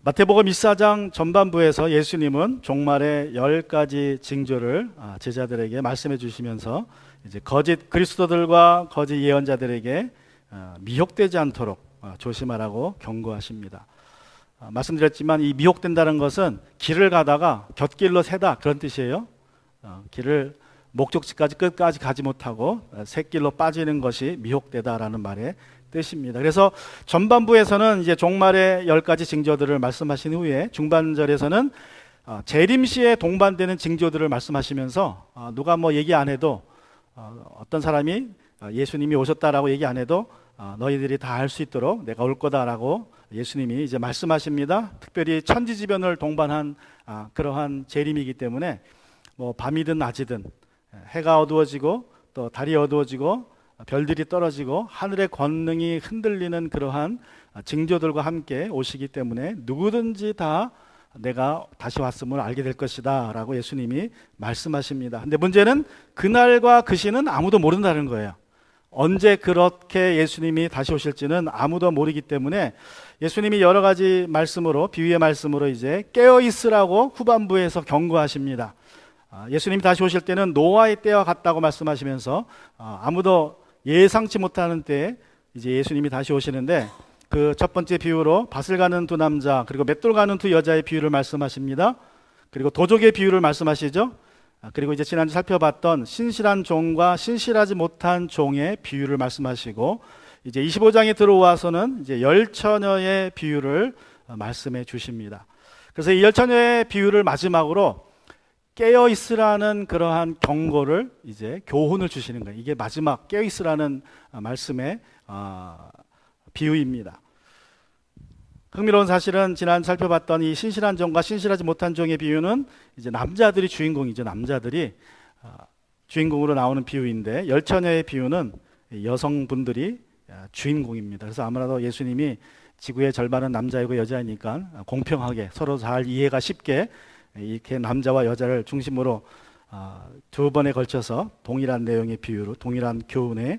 마태복음 24장 전반부에서 예수님은 종말의 10가지 징조를 제자들에게 말씀해 주시면서 이제 거짓 그리스도들과 거짓 예언자들에게 미혹되지 않도록 조심하라고 경고하십니다. 말씀드렸지만 이 미혹된다는 것은 길을 가다가 곁길로 새다 그런 뜻이에요. 길을 목적지까지 끝까지 가지 못하고 샛길로 빠지는 것이 미혹되다라는 말의 뜻입니다. 그래서 전반부에서는 이제 종말의 10가지 징조들을 말씀하신 후에 중반절에서는 재림시에 동반되는 징조들을 말씀하시면서 누가 뭐 얘기 안 해도 어떤 사람이 예수님이 오셨다라고 얘기 안 해도 너희들이 다 알 수 있도록 내가 올 거다라고 예수님이 이제 말씀하십니다. 특별히 천지지변을 동반한 그러한 재림이기 때문에 뭐 밤이든 낮이든 해가 어두워지고 또 달이 어두워지고 별들이 떨어지고 하늘의 권능이 흔들리는 그러한 징조들과 함께 오시기 때문에 누구든지 다 내가 다시 왔음을 알게 될 것이다 라고 예수님이 말씀하십니다. 근데 문제는 그날과 그 시는 아무도 모른다는 거예요. 언제 그렇게 예수님이 다시 오실지는 아무도 모르기 때문에 예수님이 여러 가지 말씀으로 비유의 말씀으로 이제 깨어 있으라고 후반부에서 경고하십니다. 예수님이 다시 오실 때는 노아의 때와 같다고 말씀하시면서 아무도 예상치 못하는 때에 이제 예수님이 다시 오시는데 그 첫 번째 비유로 밭을 가는 두 남자 그리고 맷돌 가는 두 여자의 비유를 말씀하십니다. 그리고 도적의 비유를 말씀하시죠. 그리고 이제 지난주 살펴봤던 신실한 종과 신실하지 못한 종의 비유를 말씀하시고 이제 25장에 들어와서는 이제 열처녀의 비유를 말씀해 주십니다. 그래서 이 열처녀의 비유를 마지막으로 깨어 있으라는 그러한 경고를 이제 교훈을 주시는 거예요. 이게 마지막 깨어 있으라는 말씀의 비유입니다. 흥미로운 사실은 지난 살펴봤던 이 신실한 종과 신실하지 못한 종의 비유는 이제 남자들이 주인공이죠. 남자들이 주인공으로 나오는 비유인데 열처녀의 비유는 여성분들이 주인공입니다. 그래서 아무래도 예수님이 지구의 절반은 남자이고 여자이니까 공평하게 서로 잘 이해가 쉽게 이렇게 남자와 여자를 중심으로 두 번에 걸쳐서 동일한 내용의 비유로 동일한 교훈의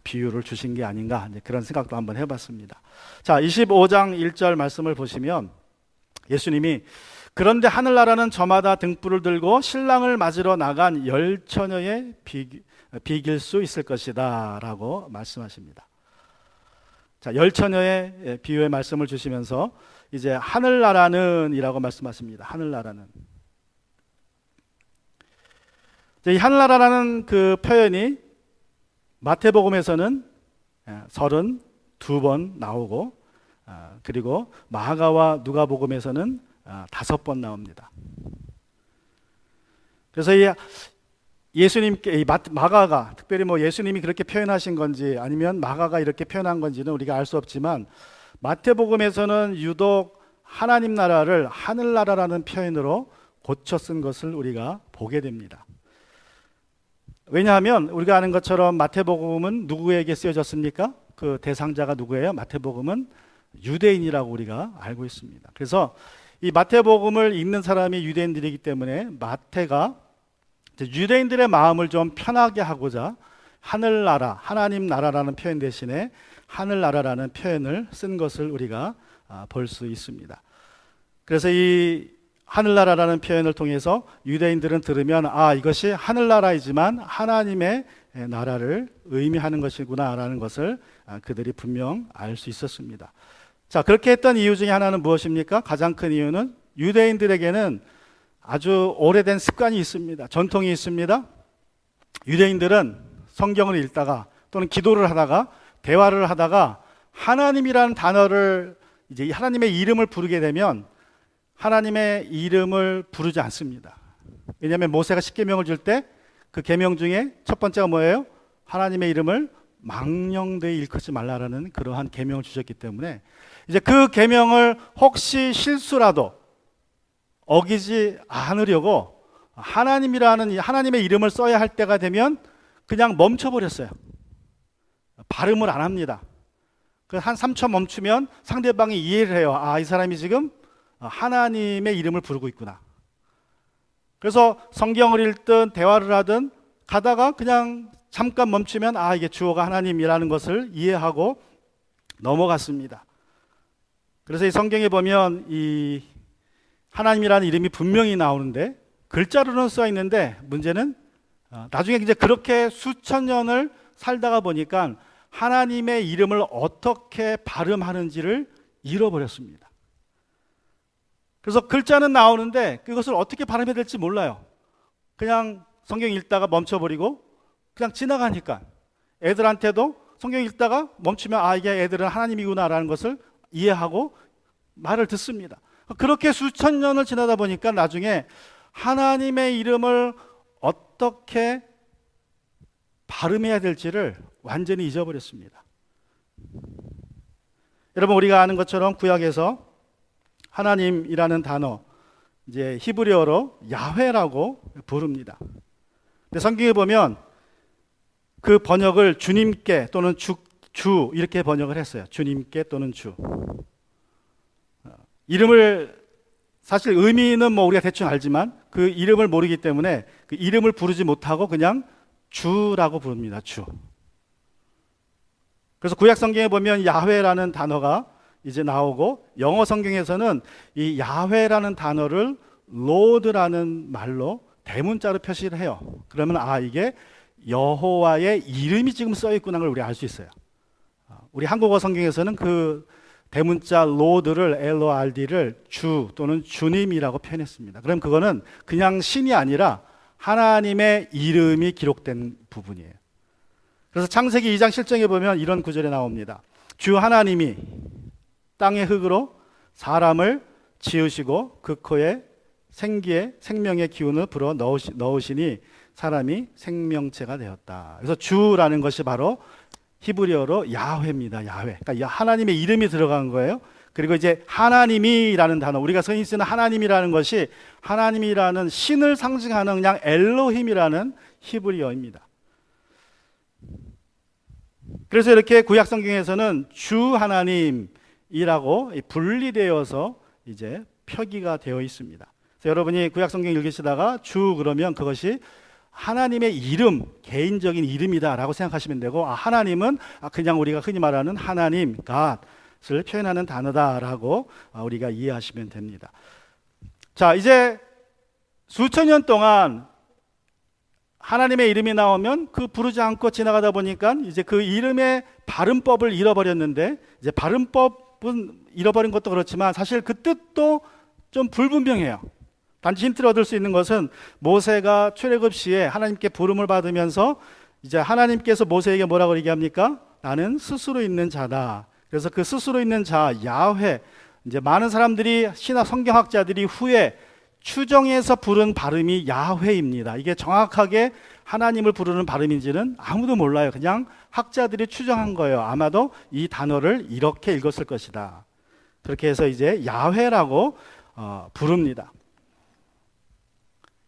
비유를 주신 게 아닌가 그런 생각도 한번 해봤습니다. 자, 25장 1절 말씀을 보시면 예수님이 그런데 하늘나라는 저마다 등불을 들고 신랑을 맞으러 나간 열처녀의 비길 수 있을 것이다 라고 말씀하십니다. 자, 열처녀의 비유의 말씀을 주시면서 이제 하늘나라는 이라고 말씀하십니다. 하늘나라는. 이 하늘나라라는 그 표현이 마태복음에서는 32번 나오고 그리고 마가와 누가복음에서는 5번 나옵니다. 그래서 이 예수님께 마가가 특별히 뭐 예수님이 그렇게 표현하신 건지 아니면 마가가 이렇게 표현한 건지는 우리가 알 수 없지만 마태복음에서는 유독 하나님 나라를 하늘나라라는 표현으로 고쳐 쓴 것을 우리가 보게 됩니다. 왜냐하면 우리가 아는 것처럼 마태복음은 누구에게 쓰여졌습니까? 그 대상자가 누구예요? 마태복음은 유대인이라고 우리가 알고 있습니다. 그래서 이 마태복음을 읽는 사람이 유대인들이기 때문에 마태가 유대인들의 마음을 좀 편하게 하고자 하늘나라, 하나님 나라라는 표현 대신에 하늘나라라는 표현을 쓴 것을 우리가 볼 수 있습니다. 그래서 이 하늘나라라는 표현을 통해서 유대인들은 들으면 이것이 하늘나라이지만 하나님의 나라를 의미하는 것이구나라는 것을 그들이 분명 알 수 있었습니다. 자, 그렇게 했던 이유 중에 하나는 무엇입니까? 가장 큰 이유는 유대인들에게는 아주 오래된 습관이 있습니다. 전통이 있습니다. 유대인들은 성경을 읽다가 또는 기도를 하다가 대화를 하다가 하나님이라는 단어를 이제 하나님의 이름을 부르게 되면 하나님의 이름을 부르지 않습니다. 왜냐하면 모세가 10계명을 줄 때 그 계명 중에 첫 번째가 뭐예요? 하나님의 이름을 망령되이 일컫지 말라라는 그러한 계명을 주셨기 때문에 이제 그 계명을 혹시 실수라도 어기지 않으려고 하나님이라는 하나님의 이름을 써야 할 때가 되면 그냥 멈춰버렸어요. 발음을 안 합니다. 한 3초 멈추면 상대방이 이해를 해요. 이 사람이 지금 하나님의 이름을 부르고 있구나. 그래서 성경을 읽든 대화를 하든 가다가 그냥 잠깐 멈추면 이게 주어가 하나님이라는 것을 이해하고 넘어갔습니다. 그래서 이 성경에 보면 이 하나님이라는 이름이 분명히 나오는데 글자로는 써 있는데 문제는 나중에 이제 그렇게 수천 년을 살다가 보니까 하나님의 이름을 어떻게 발음하는지를 잃어버렸습니다. 그래서 글자는 나오는데 그것을 어떻게 발음해야 될지 몰라요. 그냥 성경 읽다가 멈춰버리고 그냥 지나가니까 애들한테도 성경 읽다가 멈추면 아 이게 애들은 하나님이구나라는 것을 이해하고 말을 듣습니다. 그렇게 수천 년을 지나다 보니까 나중에 하나님의 이름을 어떻게 발음해야 될지를 완전히 잊어버렸습니다. 여러분 우리가 아는 것처럼 구약에서 하나님이라는 단어 이제 히브리어로 야훼라고 부릅니다. 근데 성경에 보면 그 번역을 주님께 또는 주 이렇게 번역을 했어요. 주님께 또는 주. 이름을 사실 의미는 뭐 우리가 대충 알지만 그 이름을 모르기 때문에 그 이름을 부르지 못하고 그냥 주라고 부릅니다. 주. 그래서 구약 성경에 보면 야훼라는 단어가 이제 나오고 영어 성경에서는 이 야훼라는 단어를 로드라는 말로 대문자로 표시를 해요. 그러면 아 이게 여호와의 이름이 지금 써 있구나 걸 우리 알 수 있어요. 우리 한국어 성경에서는 그 대문자 로드를 LORD를 주 또는 주님이라고 표현했습니다. 그럼 그거는 그냥 신이 아니라 하나님의 이름이 기록된 부분이에요. 그래서 창세기 2장 7절에 보면 이런 구절이 나옵니다. 주 하나님이 땅의 흙으로 사람을 지으시고 그 코에 생명의 기운을 불어 넣으시니 사람이 생명체가 되었다. 그래서 주라는 것이 바로 히브리어로 야훼입니다. 야훼. 그러니까 하나님의 이름이 들어간 거예요. 그리고 이제 하나님이라는 단어, 우리가 흔히 쓰는 하나님이라는 것이 하나님이라는 신을 상징하는 그냥 엘로힘이라는 히브리어입니다. 그래서 이렇게 구약 성경에서는 주 하나님이라고 분리되어서 이제 표기가 되어 있습니다. 그래서 여러분이 구약 성경 읽으시다가 주 그러면 그것이 하나님의 이름, 개인적인 이름이다라고 생각하시면 되고 하나님은 그냥 우리가 흔히 말하는 하나님, God을 표현하는 단어다라고 우리가 이해하시면 됩니다. 자, 이제 수천 년 동안 하나님의 이름이 나오면 그 부르지 않고 지나가다 보니까 이제 그 이름의 발음법을 잃어버렸는데 이제 발음법은 잃어버린 것도 그렇지만 사실 그 뜻도 좀 불분명해요. 단지 힌트를 얻을 수 있는 것은 모세가 출애굽 시에 하나님께 부름을 받으면서 이제 하나님께서 모세에게 뭐라고 얘기합니까? 나는 스스로 있는 자다. 그래서 그 스스로 있는 자 야훼, 이제 많은 사람들이 신학 성경학자들이 후에 추정해서 부른 발음이 야훼입니다. 이게 정확하게 하나님을 부르는 발음인지는 아무도 몰라요. 그냥 학자들이 추정한 거예요. 아마도 이 단어를 이렇게 읽었을 것이다. 그렇게 해서 이제 야훼라고 부릅니다.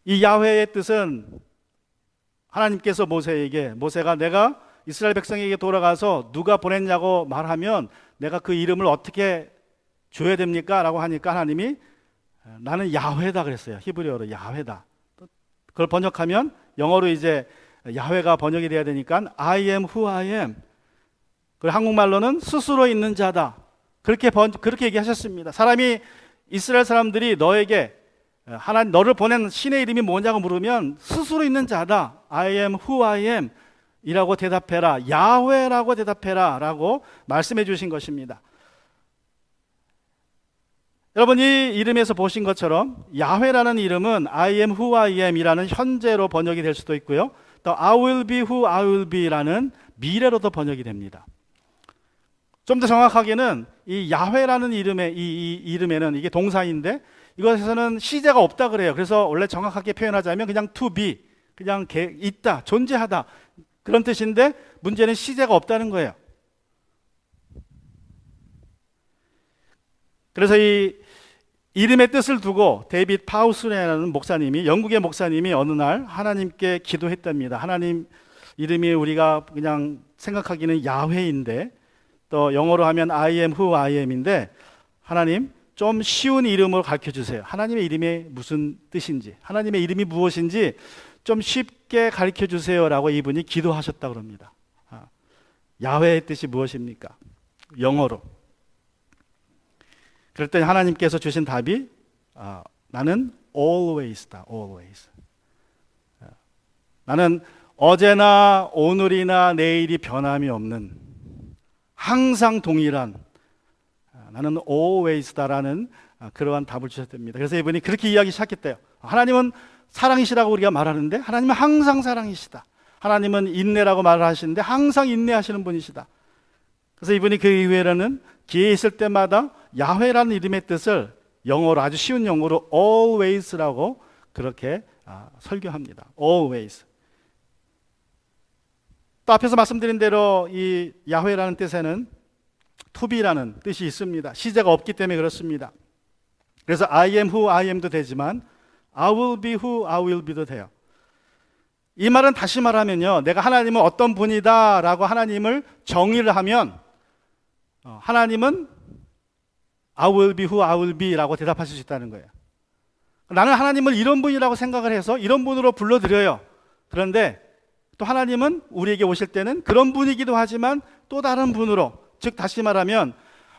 이 야훼의 뜻은 하나님께서 모세에게 모세가 내가 이스라엘 백성에게 돌아가서 누가 보냈냐고 말하면 내가 그 이름을 어떻게 줘야 됩니까? 라고 하니까 하나님이 나는 야훼다 그랬어요. 히브리어로 야훼다. 그걸 번역하면 영어로 이제 야훼가 번역이 돼야 되니까 I am who I am. 그리고 한국말로는 스스로 있는 자다. 그렇게 얘기하셨습니다. 이스라엘 사람들이 너에게 하나님 너를 보낸 신의 이름이 뭐냐고 물으면 스스로 있는 자다. I am who I am 이라고 대답해라. 야훼라고 대답해라 라고 말씀해 주신 것입니다. 여러분 이 이름에서 보신 것처럼 야훼라는 이름은 I am who I am 이라는 현재로 번역이 될 수도 있고요. 또 I will be who I will be 라는 미래로도 번역이 됩니다. 좀 더 정확하게는 이 야훼라는 이 이름에는 이게 동사인데 이것에서는 시제가 없다 그래요. 그래서 원래 정확하게 표현하자면 그냥 to be, 그냥 있다, 존재하다 그런 뜻인데 문제는 시제가 없다는 거예요. 그래서 이 이름의 뜻을 두고 데이빗 파우스라는 목사님이 영국의 목사님이 어느 날 하나님께 기도했답니다. 하나님 이름이 우리가 그냥 생각하기는 야훼인데 또 영어로 하면 I am who I am인데 하나님 좀 쉬운 이름으로 가르쳐 주세요. 하나님의 이름이 무슨 뜻인지, 하나님의 이름이 무엇인지 좀 쉽게 가르쳐 주세요라고 이분이 기도하셨다고 합니다. 야훼의 뜻이 무엇입니까? 영어로. 그랬더니 하나님께서 주신 답이 나는 always다. always. 나는 어제나 오늘이나 내일이 변함이 없는 항상 동일한 나는 always다라는 그러한 답을 주셨답니다. 그래서 이분이 그렇게 이야기 시작했대요. 하나님은 사랑이시라고 우리가 말하는데 하나님은 항상 사랑이시다. 하나님은 인내라고 말을 하시는데 항상 인내하시는 분이시다. 그래서 이분이 그 이후에는 기회 있을 때마다 야훼라는 이름의 뜻을 영어로 아주 쉬운 영어로 always라고 그렇게 설교합니다. always. 또 앞에서 말씀드린 대로 이 야훼라는 뜻에는 to be라는 뜻이 있습니다. 시제가 없기 때문에 그렇습니다. 그래서 I am who I am도 되지만 I will be who I will be도 돼요. 이 말은 다시 말하면요, 내가 하나님은 어떤 분이다 라고 하나님을 정의를 하면 하나님은 I will be who I will be 라고 대답하실 수 있다는 거예요. 나는 하나님을 이런 분이라고 생각을 해서 이런 분으로 불러드려요. 그런데 또 하나님은 우리에게 오실 때는 그런 분이기도 하지만 또 다른 분으로, 즉 다시 말하면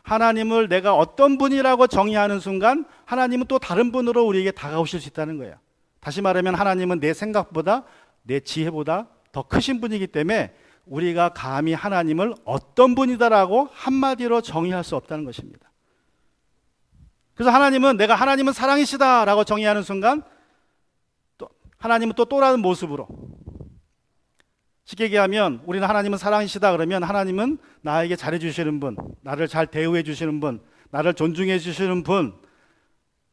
하나님을 내가 어떤 분이라고 정의하는 순간 하나님은 또 다른 분으로 우리에게 다가오실 수 있다는 거예요. 다시 말하면 하나님은 내 생각보다 내 지혜보다 더 크신 분이기 때문에 우리가 감히 하나님을 어떤 분이다라고 한마디로 정의할 수 없다는 것입니다. 그래서 하나님은 내가 하나님은 사랑이시다라고 정의하는 순간 또 하나님은 또 다른 모습으로, 쉽게 얘기하면 우리는 하나님은 사랑이시다 그러면 하나님은 나에게 잘해주시는 분, 나를 잘 대우해 주시는 분, 나를 존중해 주시는 분,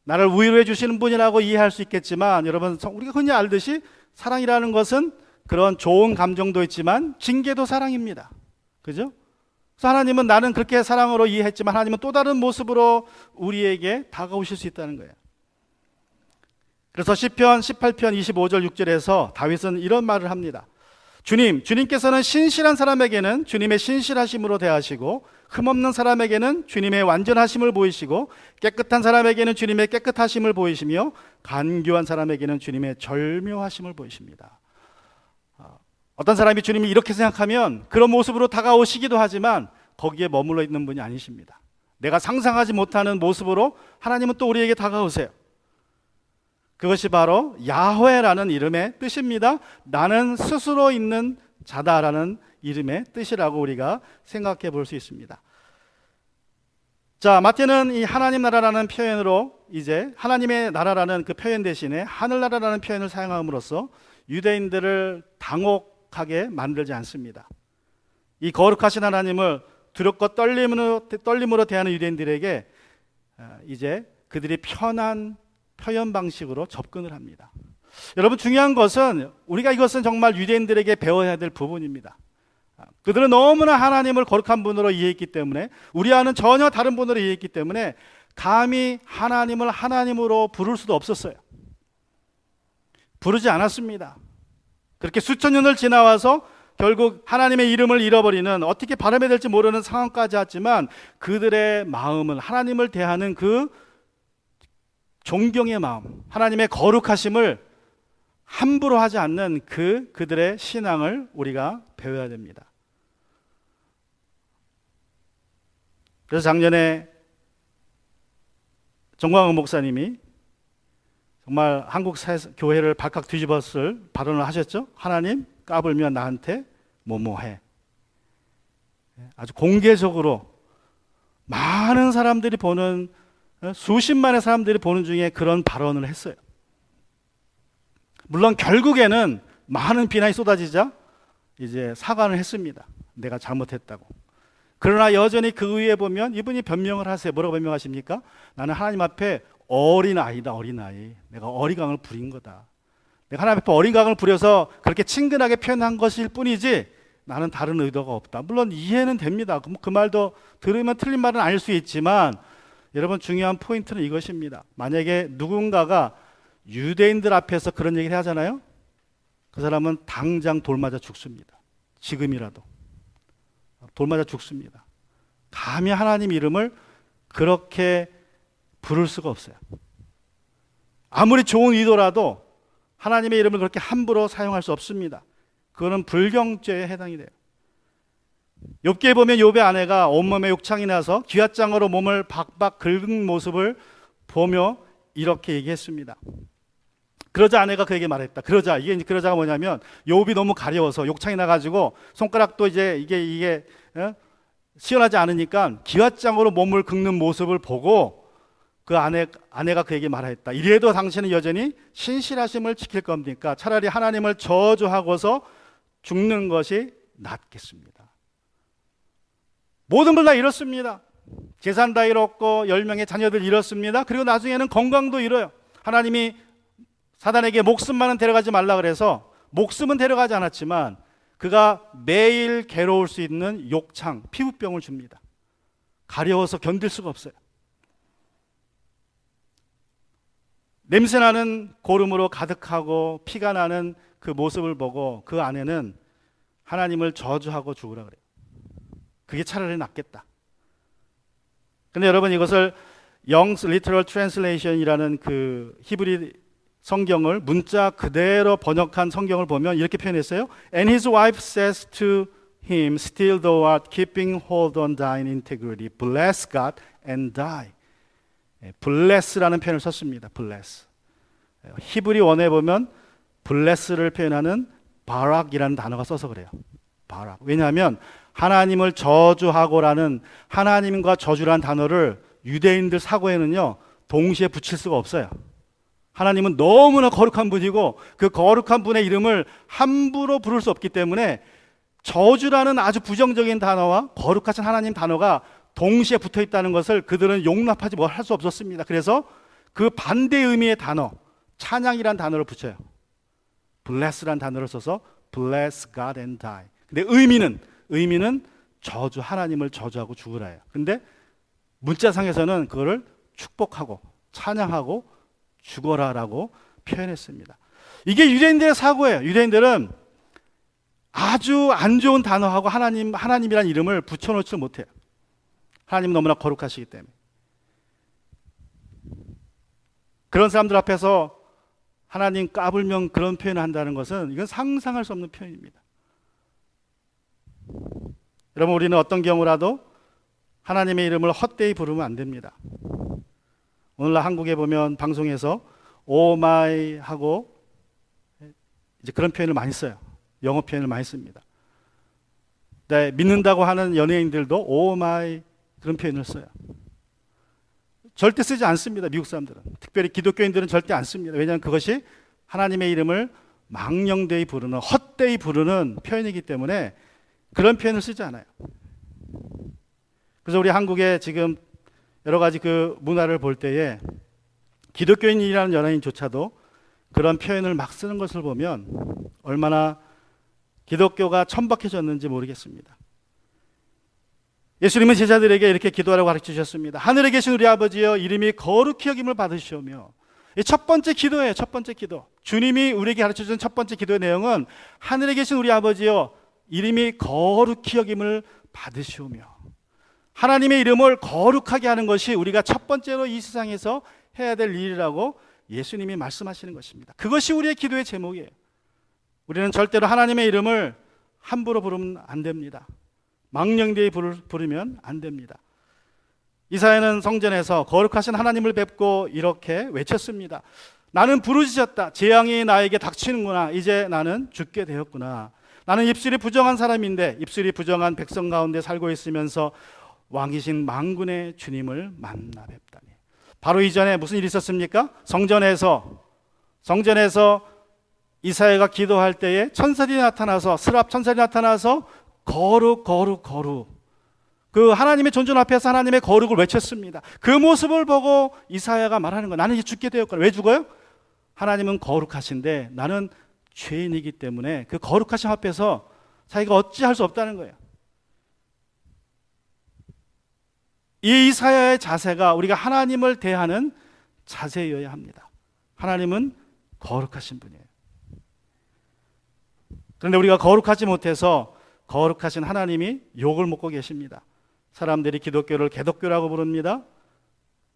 나를 위로해 주시는 분이라고 이해할 수 있겠지만, 여러분 우리가 흔히 알듯이 사랑이라는 것은 그런 좋은 감정도 있지만 징계도 사랑입니다. 그죠? 그래서 하나님은 나는 그렇게 사랑으로 이해했지만 하나님은 또 다른 모습으로 우리에게 다가오실 수 있다는 거예요. 그래서 시편 18편 25절 6절에서 다윗은 이런 말을 합니다. 주님께서는 신실한 사람에게는 주님의 신실하심으로 대하시고 흠없는 사람에게는 주님의 완전하심을 보이시고 깨끗한 사람에게는 주님의 깨끗하심을 보이시며 간교한 사람에게는 주님의 절묘하심을 보이십니다. 어떤 사람이 주님을 이렇게 생각하면 그런 모습으로 다가오시기도 하지만 거기에 머물러 있는 분이 아니십니다. 내가 상상하지 못하는 모습으로 하나님은 또 우리에게 다가오세요. 그것이 바로 야훼라는 이름의 뜻입니다. 나는 스스로 있는 자다라는 이름의 뜻이라고 우리가 생각해 볼 수 있습니다. 자, 마태는 이 하나님 나라라는 표현으로 이제 하나님의 나라라는 그 표현 대신에 하늘나라라는 표현을 사용함으로써 유대인들을 당혹하게 만들지 않습니다. 이 거룩하신 하나님을 두렵고 떨림으로 대하는 유대인들에게 이제 그들이 편한 표현 방식으로 접근을 합니다. 여러분 중요한 것은 우리가 이것은 정말 유대인들에게 배워야 될 부분입니다. 그들은 너무나 하나님을 거룩한 분으로 이해했기 때문에 우리와는 전혀 다른 분으로 이해했기 때문에 감히 하나님을 하나님으로 부를 수도 없었어요. 부르지 않았습니다. 그렇게 수천 년을 지나와서 결국 하나님의 이름을 잃어버리는, 어떻게 발음해야 될지 모르는 상황까지 왔지만 그들의 마음은 하나님을 대하는 그 존경의 마음, 하나님의 거룩하심을 함부로 하지 않는 그들의 신앙을 우리가 배워야 됩니다. 그래서 작년에 정광훈 목사님이 정말 한국 교회를 발칵 뒤집었을 발언을 하셨죠. 하나님 까불면 나한테 뭐뭐해. 아주 공개적으로 많은 사람들이 보는, 수십만의 사람들이 보는 중에 그런 발언을 했어요. 물론 결국에는 많은 비난이 쏟아지자 이제 사과를 했습니다. 내가 잘못했다고. 그러나 여전히 그 위에 보면 이분이 변명을 하세요. 뭐라고 변명하십니까? 나는 하나님 앞에 어린아이다, 어린아이. 내가 어리광을 부린 거다. 내가 하나님 앞에 어리광을 부려서 그렇게 친근하게 표현한 것일 뿐이지 나는 다른 의도가 없다. 물론 이해는 됩니다. 그 말도 들으면 틀린 말은 아닐 수 있지만 여러분 중요한 포인트는 이것입니다. 만약에 누군가가 유대인들 앞에서 그런 얘기를 하잖아요. 그 사람은 당장 돌 맞아 죽습니다. 지금이라도 돌 맞아 죽습니다. 감히 하나님 이름을 그렇게 부를 수가 없어요. 아무리 좋은 의도라도 하나님의 이름을 그렇게 함부로 사용할 수 없습니다. 그거는 불경죄에 해당이 돼요. 욥기에 보면 욥의 아내가 온몸에 욕창이 나서 기왓장으로 몸을 박박 긁은 모습을 보며 이렇게 얘기했습니다. 그러자 아내가 그에게 말했다. 그러자가 뭐냐면 욥이 너무 가려워서 욕창이 나가지고 손가락도 이제 이게 시원하지 않으니까 기왓장으로 몸을 긁는 모습을 보고 그 아내가 그에게 말했다. 이래도 당신은 여전히 신실하심을 지킬 겁니까? 차라리 하나님을 저주하고서 죽는 것이 낫겠습니다. 모든 걸 다 잃었습니다. 재산 다 잃었고 10명의 자녀들 잃었습니다. 그리고 나중에는 건강도 잃어요. 하나님이 사단에게 목숨만은 데려가지 말라 그래서 목숨은 데려가지 않았지만 그가 매일 괴로울 수 있는 욕창, 피부병을 줍니다. 가려워서 견딜 수가 없어요. 냄새나는 고름으로 가득하고 피가 나는 그 모습을 보고 그 아내는 하나님을 저주하고 죽으라 그래요. 그게 차라리 낫겠다. 근데 여러분 이것을 Young's Literal Translation이라는 그 히브리 성경을 문자 그대로 번역한 성경을 보면 이렇게 표현했어요. And his wife says to him, still thou art keeping hold on thine integrity. Bless God and die. bless라는 표현을 썼습니다. bless. 히브리 원어에 보면 bless를 표현하는 바락이라는 단어가 써서 그래요. 바락. 왜냐하면 하나님을 저주하고라는 하나님과 저주라는 단어를 유대인들 사고에는요 동시에 붙일 수가 없어요. 하나님은 너무나 거룩한 분이고 그 거룩한 분의 이름을 함부로 부를 수 없기 때문에 저주라는 아주 부정적인 단어와 거룩하신 하나님 단어가 동시에 붙어 있다는 것을 그들은 용납하지 할 수 없었습니다. 그래서 그 반대 의미의 단어 찬양이란 단어를 붙여요. bless란 단어를 써서 bless God and die. 근데 의미는 저주, 하나님을 저주하고 죽으라예요. 근데 문자상에서는 그거를 축복하고 찬양하고 죽어라라고 표현했습니다. 이게 유대인들의 사고예요. 유대인들은 아주 안 좋은 단어하고 하나님이란 이름을 붙여놓지 못해요. 하나님은 너무나 거룩하시기 때문에. 그런 사람들 앞에서 하나님 까불면 그런 표현을 한다는 것은 이건 상상할 수 없는 표현입니다. 여러분 우리는 어떤 경우라도 하나님의 이름을 헛되이 부르면 안 됩니다. 오늘날 한국에 보면 방송에서 오 마이 하고 이제 그런 표현을 많이 써요. 영어 표현을 많이 씁니다. 네, 믿는다고 하는 연예인들도 오 마이 그런 표현을 써요. 절대 쓰지 않습니다. 미국 사람들은. 특별히 기독교인들은 절대 안 씁니다. 왜냐하면 그것이 하나님의 이름을 망령되이 부르는 헛되이 부르는 표현이기 때문에 그런 표현을 쓰지 않아요. 그래서 우리 한국에 지금 여러 가지 그 문화를 볼 때에 기독교인이라는 연예인조차도 그런 표현을 막 쓰는 것을 보면 얼마나 기독교가 천박해졌는지 모르겠습니다. 예수님은 제자들에게 이렇게 기도하라고 가르쳐 주셨습니다. 하늘에 계신 우리 아버지여 이름이 거룩히 여김을 받으시오며. 이 첫 번째 기도예요. 첫 번째 기도. 주님이 우리에게 가르쳐 주신 첫 번째 기도의 내용은 하늘에 계신 우리 아버지여 이름이 거룩히 여김을 받으시오며. 하나님의 이름을 거룩하게 하는 것이 우리가 첫 번째로 이 세상에서 해야 될 일이라고 예수님이 말씀하시는 것입니다. 그것이 우리의 기도의 제목이에요. 우리는 절대로 하나님의 이름을 함부로 부르면 안 됩니다. 망령되이 부르면 안 됩니다. 이사야는 성전에서 거룩하신 하나님을 뵙고 이렇게 외쳤습니다. 나는 부르짖었다. 재앙이 나에게 닥치는구나. 이제 나는 죽게 되었구나. 나는 입술이 부정한 사람인데 입술이 부정한 백성 가운데 살고 있으면서 왕이신 만군의 주님을 만나 뵙다니. 바로 이전에 무슨 일이 있었습니까? 성전에서 이사야가 기도할 때에 천사들이 나타나서 스랍 천사들이 나타나서 거룩 그 하나님의 존존 앞에서 하나님의 거룩을 외쳤습니다. 그 모습을 보고 이사야가 말하는 거예요. 나는 이제 죽게 되었구나. 왜 죽어요? 하나님은 거룩하신데 나는 죄인이기 때문에 그 거룩하신 앞에서 자기가 어찌할 수 없다는 거예요. 이 이사야의 자세가 우리가 하나님을 대하는 자세여야 합니다. 하나님은 거룩하신 분이에요. 그런데 우리가 거룩하지 못해서 거룩하신 하나님이 욕을 먹고 계십니다. 사람들이 기독교를 개독교라고 부릅니다.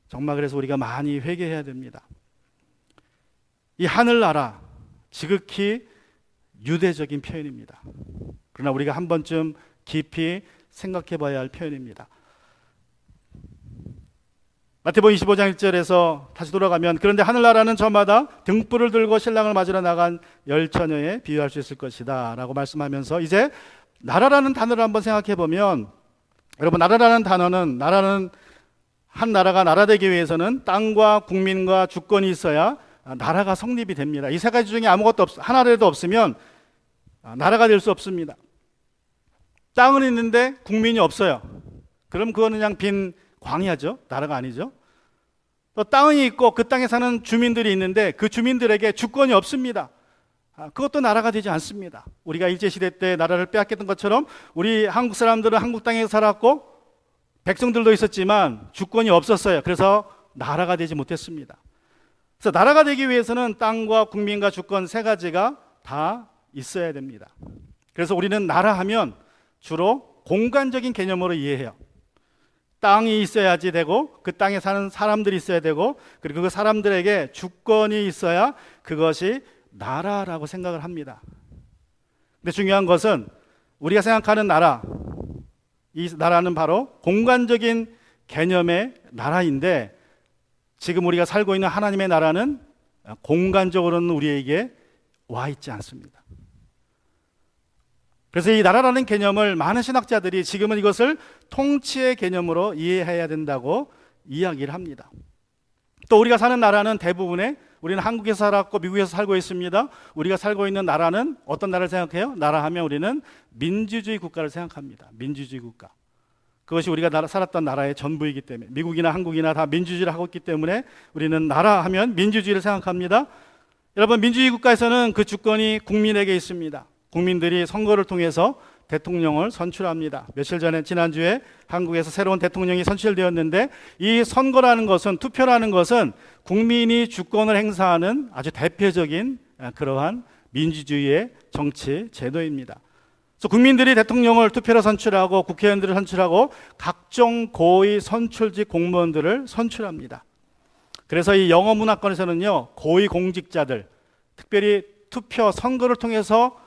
정말 그래서 우리가 많이 회개해야 됩니다. 이 하늘나라 지극히 유대적인 표현입니다. 그러나 우리가 한 번쯤 깊이 생각해 봐야 할 표현입니다. 마태복음 25장 1절에서 다시 돌아가면 그런데 하늘나라는 저마다 등불을 들고 신랑을 맞으러 나간 열처녀에 비유할 수 있을 것이다 라고 말씀하면서 이제 나라라는 단어를 한번 생각해 보면 여러분 나라라는 단어는 한 나라가 나라되기 위해서는 땅과 국민과 주권이 있어야 나라가 성립이 됩니다. 이 세 가지 중에 아무것도 하나라도 없으면 나라가 될 수 없습니다. 땅은 있는데 국민이 없어요. 그럼 그거는 그냥 빈 광야죠. 나라가 아니죠. 또 땅이 있고 그 땅에 사는 주민들이 있는데 그 주민들에게 주권이 없습니다. 그것도 나라가 되지 않습니다. 우리가 일제시대 때 나라를 빼앗겼던 것처럼 우리 한국 사람들은 한국 땅에 살았고 백성들도 있었지만 주권이 없었어요. 그래서 나라가 되지 못했습니다. 그래서 나라가 되기 위해서는 땅과 국민과 주권 세 가지가 다 있어야 됩니다. 그래서 우리는 나라 하면 주로 공간적인 개념으로 이해해요. 땅이 있어야지 되고 그 땅에 사는 사람들이 있어야 되고 그리고 그 사람들에게 주권이 있어야 그것이 나라라고 생각을 합니다. 근데 중요한 것은 우리가 생각하는 나라, 이 나라는 바로 공간적인 개념의 나라인데 지금 우리가 살고 있는 하나님의 나라는 공간적으로는 우리에게 와 있지 않습니다. 그래서 이 나라라는 개념을 많은 신학자들이 지금은 이것을 통치의 개념으로 이해해야 된다고 이야기를 합니다. 또 우리가 사는 나라는 대부분의 우리는 한국에서 살았고 미국에서 살고 있습니다. 우리가 살고 있는 나라는 어떤 나라를 생각해요? 나라 하면 우리는 민주주의 국가를 생각합니다. 민주주의 국가. 그것이 우리가 살았던 나라의 전부이기 때문에 미국이나 한국이나 다 민주주의를 하고 있기 때문에 우리는 나라 하면 민주주의를 생각합니다. 여러분 민주주의 국가에서는 그 주권이 국민에게 있습니다. 국민들이 선거를 통해서 대통령을 선출합니다. 며칠 전에 지난주에 한국에서 새로운 대통령이 선출되었는데 이 선거라는 것은 투표라는 것은 국민이 주권을 행사하는 아주 대표적인 그러한 민주주의의 정치 제도입니다. 그래서 국민들이 대통령을 투표로 선출하고 국회의원들을 선출하고 각종 고위 선출직 공무원들을 선출합니다. 그래서 이 영어 문화권에서는요 고위 공직자들 특별히 투표 선거를 통해서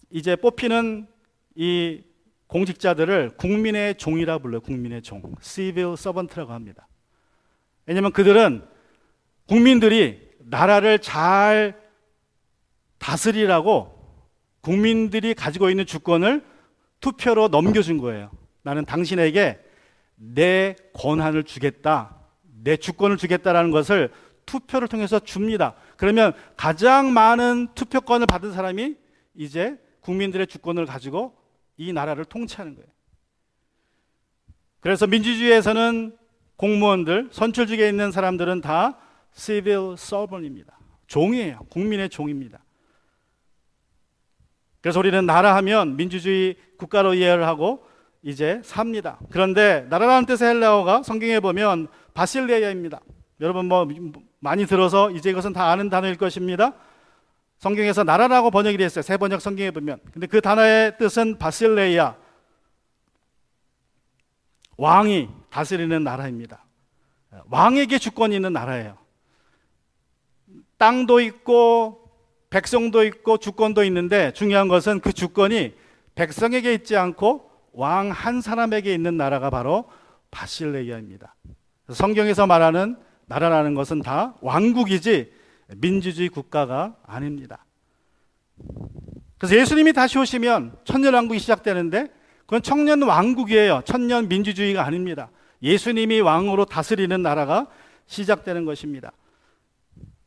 이제 뽑히는 이 공직자들을 국민의 종이라 불러요. 국민의 종, civil servant라고 합니다. 왜냐하면 그들은 국민들이 나라를 잘 다스리라고 국민들이 가지고 있는 주권을 투표로 넘겨준 거예요. 나는 당신에게 내 권한을 주겠다, 내 주권을 주겠다라는 것을 투표를 통해서 줍니다. 그러면 가장 많은 투표권을 받은 사람이 이제 국민들의 주권을 가지고 이 나라를 통치하는 거예요. 그래서 민주주의에서는 공무원들, 선출직에 있는 사람들은 다 civil servant입니다. 종이에요. 국민의 종입니다. 그래서 우리는 나라 하면 민주주의 국가로 이해를 하고 이제 삽니다. 그런데 나라라는 뜻의 헬라어가 성경에 보면 바실레이아입니다. 여러분 많이 들어서 이제 이것은 다 아는 단어일 것입니다. 성경에서 나라라고 번역이 되어 있어요. 새 번역 성경에 보면. 근데 그 단어의 뜻은 바실레이아, 왕이 다스리는 나라입니다. 왕에게 주권이 있는 나라예요. 땅도 있고 백성도 있고 주권도 있는데 중요한 것은 그 주권이 백성에게 있지 않고 왕 한 사람에게 있는 나라가 바로 바실레이아입니다. 성경에서 말하는 나라라는 것은 다 왕국이지 민주주의 국가가 아닙니다. 그래서 예수님이 다시 오시면 천년왕국이 시작되는데 그건 천년왕국이에요. 천년 민주주의가 아닙니다. 예수님이 왕으로 다스리는 나라가 시작되는 것입니다.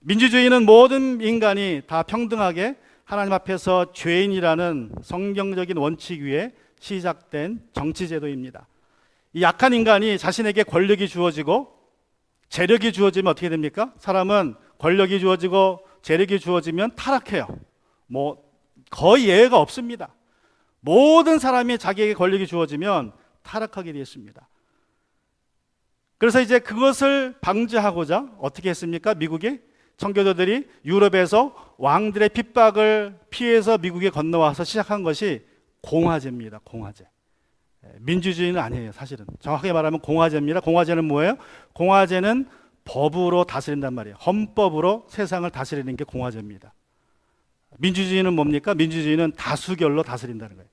민주주의는 모든 인간이 다 평등하게 하나님 앞에서 죄인이라는 성경적인 원칙 위에 시작된 정치제도입니다. 이 약한 인간이 자신에게 권력이 주어지고 재력이 주어지면 어떻게 됩니까? 사람은 권력이 주어지고 재력이 주어지면 타락해요. 거의 예외가 없습니다. 모든 사람이 자기에게 권력이 주어지면 타락하게 되어 있습니다. 그래서 이제 그것을 방지하고자 어떻게 했습니까? 미국이 청교도들이 유럽에서 왕들의 핍박을 피해서 미국에 건너와서 시작한 것이 공화제입니다. 공화제. 민주주의는 아니에요. 사실은 정확하게 말하면 공화제입니다. 공화제는 뭐예요? 공화제는 법으로 다스린단 말이에요. 헌법으로 세상을 다스리는 게 공화제입니다. 민주주의는 뭡니까? 민주주의는 다수결로 다스린다는 거예요.